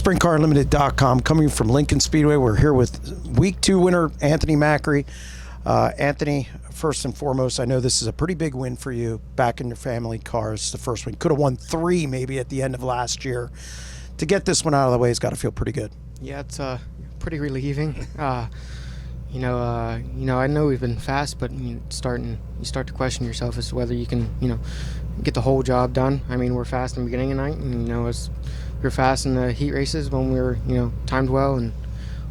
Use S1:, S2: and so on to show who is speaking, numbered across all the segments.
S1: SprintCarUnlimited.com, coming from Lincoln Speedway. We're here with Week 2 winner, Anthony Macri. Anthony, first and foremost, I know this is a pretty big win for you. Back in your family car, it's the first win. Could have won 3 maybe at the end of last year. To get this one out of the way has got to feel pretty good.
S2: Yeah, it's pretty relieving. I know we've been fast, but you start to question yourself as to whether you can, get the whole job done. I mean, we're fast in the beginning of the night, and as we were fast in the heat races when we were, timed well, and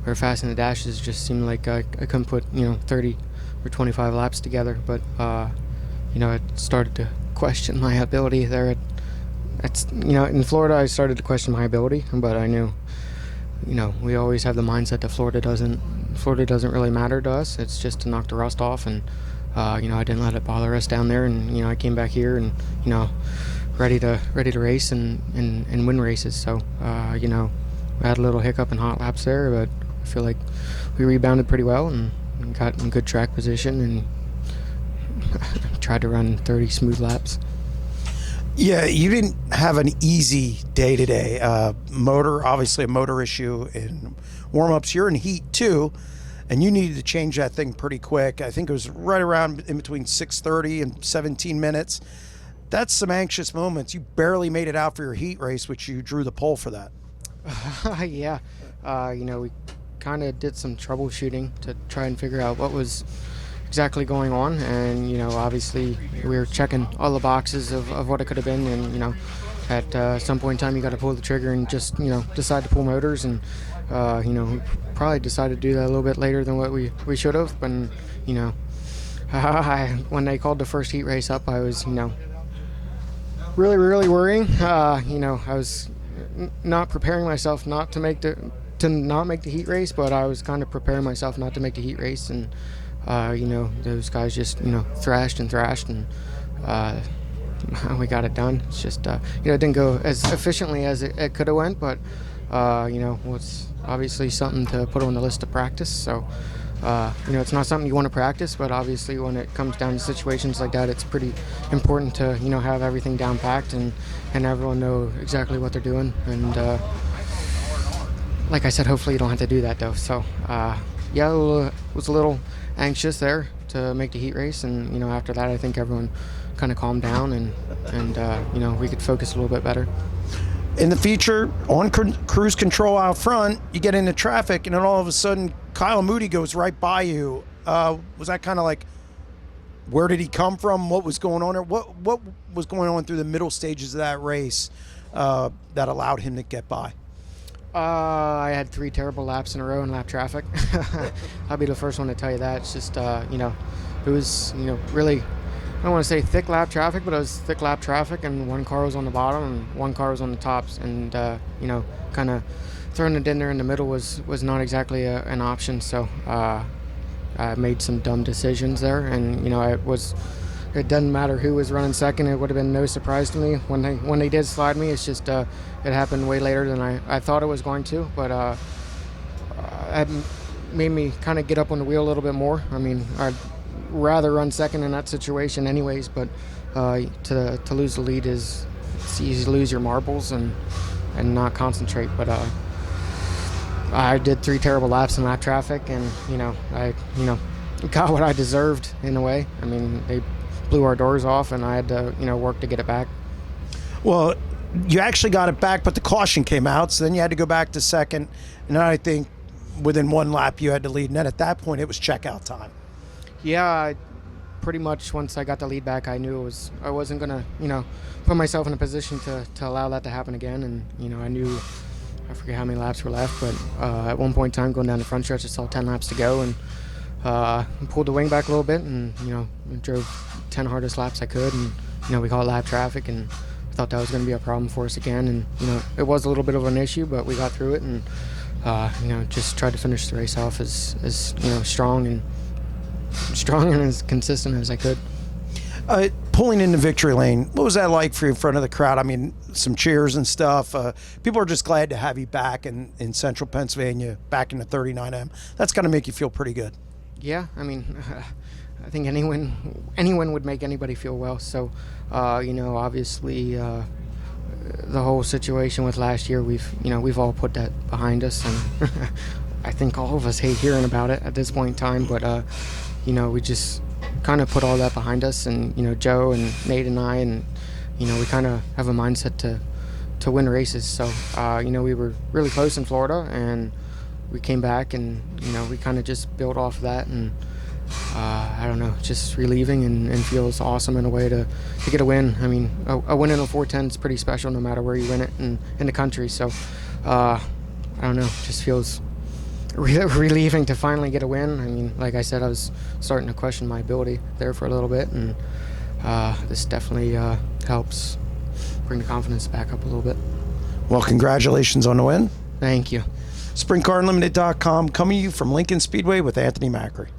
S2: we were fast in the dashes. It just seemed like I couldn't put, 30 or 25 laps together. But I started to question my ability there. In Florida, I started to question my ability, but I knew. We always have the mindset that Florida doesn't really matter to us. It's just to knock the rust off, and I didn't let it bother us down there, and I came back here and ready to race and win races. So we had a little hiccup in hot laps there, but I feel like we rebounded pretty well and got in good track position and tried to run 30 smooth laps.
S1: Yeah, you didn't have an easy day today. Obviously a motor issue in warm-ups. You're in heat too, and you needed to change that thing pretty quick. I think it was right around in between 6:30 and 17 minutes. That's some anxious moments. You barely made it out for your heat race, which you drew the pole for that.
S2: Yeah, we kind of did some troubleshooting to try and figure out what was exactly going on, and obviously we were checking all the boxes of what it could have been, and at some point in time you got to pull the trigger and just decide to pull motors, and we probably decided to do that a little bit later than what we should have. But when they called the first heat race up, I was really worrying. I was not preparing myself not to make the heat race, but I was kind of preparing myself not to make the heat race, and those guys just, thrashed, and we got it done. It's just, it didn't go as efficiently as it could have went, but, it's obviously something to put on the list of practice. So, it's not something you want to practice, but obviously when it comes down to situations like that, it's pretty important to, have everything down packed and everyone know exactly what they're doing. And, like I said, hopefully you don't have to do that though. So, yeah, it was a little anxious there to make the heat race, and after that I think everyone kind of calmed down and we could focus a little bit better.
S1: In the feature, on cruise control out front, you get into traffic, and then all of a sudden Kyle Moody goes right by you. Was that kind of like, where did he come from? What was going on there? What was going on through the middle stages of that race that allowed him to get by?
S2: I had 3 terrible laps in a row in lap traffic. I'll be the first one to tell you that. It's just, it was, really, I don't want to say thick lap traffic, but it was thick lap traffic, and one car was on the bottom and one car was on the tops, and, kind of throwing it in there in the middle was not exactly an option. So I made some dumb decisions there, and, it doesn't matter who was running second. It would have been no surprise to me when they did slide me. It's just it happened way later than I thought it was going to. But it made me kind of get up on the wheel a little bit more. I mean, I'd rather run second in that situation anyways. But to lose the lead it's easy to lose your marbles and not concentrate. But I did 3 terrible laps in lap traffic, and I got what I deserved in a way. I mean, they blew our doors off, and I had to, work to get it back.
S1: Well, you actually got it back, but the caution came out, so then you had to go back to second, and then I think within 1 lap you had to lead, and then at that point it was checkout time.
S2: Yeah, pretty much once I got the lead back, I knew I wasn't going to, put myself in a position to allow that to happen again, and, I knew, I forget how many laps were left, but at one point in time going down the front stretch, I saw 10 laps to go, and pulled the wing back a little bit, and drove 10 hardest laps I could, and we caught lap traffic, and I thought that was going to be a problem for us again, and it was a little bit of an issue, but we got through it, and just tried to finish the race off as strong and as consistent as I could.
S1: Pulling in the victory lane, what was that like for you in front of the crowd? I mean, some cheers and stuff. People are just glad to have you back in central Pennsylvania, back in the 39M. That's got to make you feel pretty good.
S2: Yeah, I mean, I think anyone would make anybody feel well. So, obviously, the whole situation with last year, we've all put that behind us, and I think all of us hate hearing about it at this point in time. But we just kind of put all that behind us, and Joe and Nate and I, and we kind of have a mindset to win races. So we were really close in Florida, and we came back, and we kind of just built off of that, and I don't know, just relieving and feels awesome in a way to get a win. I mean, a win in a 410 is pretty special no matter where you win it in the country. So I don't know, just feels relieving to finally get a win. I mean, like I said, I was starting to question my ability there for a little bit, and this definitely helps bring the confidence back up a little bit.
S1: Well, congratulations on the win.
S2: Thank you.
S1: SprintCarUnlimited.com, coming to you from Lincoln Speedway with Anthony Macri.